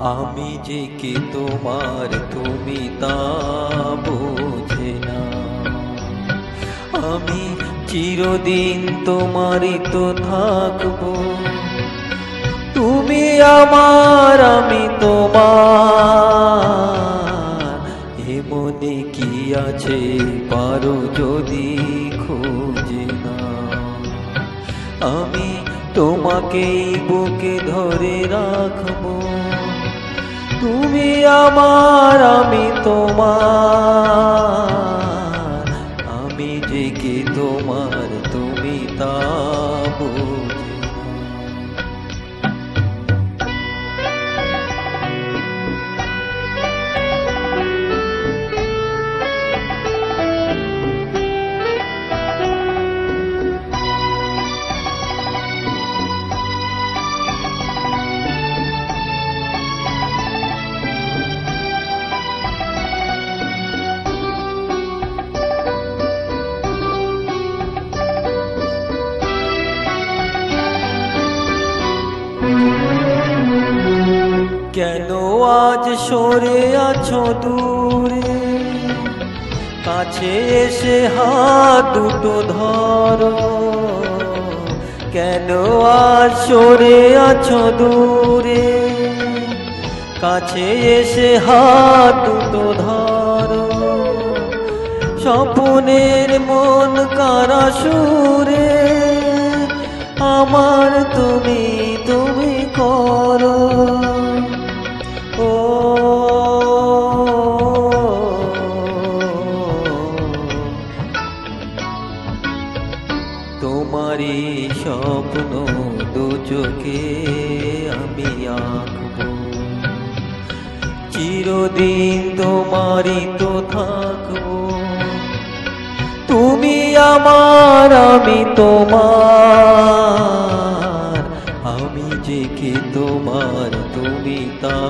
আমি যে কে তোমার তুমি তা বোঝে না। আমি চিরদিন তোমারই তো থাকবো, তুমি আমার আমি তোমার। এ মনে কি আছে পারো যদি খুঁজে না। আমি তোমাকেই বুকে ধরে রাখবো, তুমি আমার আমি তোমার। আমি যে কে তোমার তুমি তা বোঝে না। কেন আজ সরে আছো দূরে, কাছে এসে হাত দুটো ধরো। কেন আজ সরে আছো দূরে, কাছে এসে হাত দুটো ধরো। স্বপ্নের মন কারা সুরে আমার তুমি তুমি করো। ও তোমারই স্বপ্ন দু চোখে আমি আঁকবো, চিরদিন তোমারই তো থাকবো। তুমি আমার আমি তোমার, আমি যে কে তোমার তুমি তা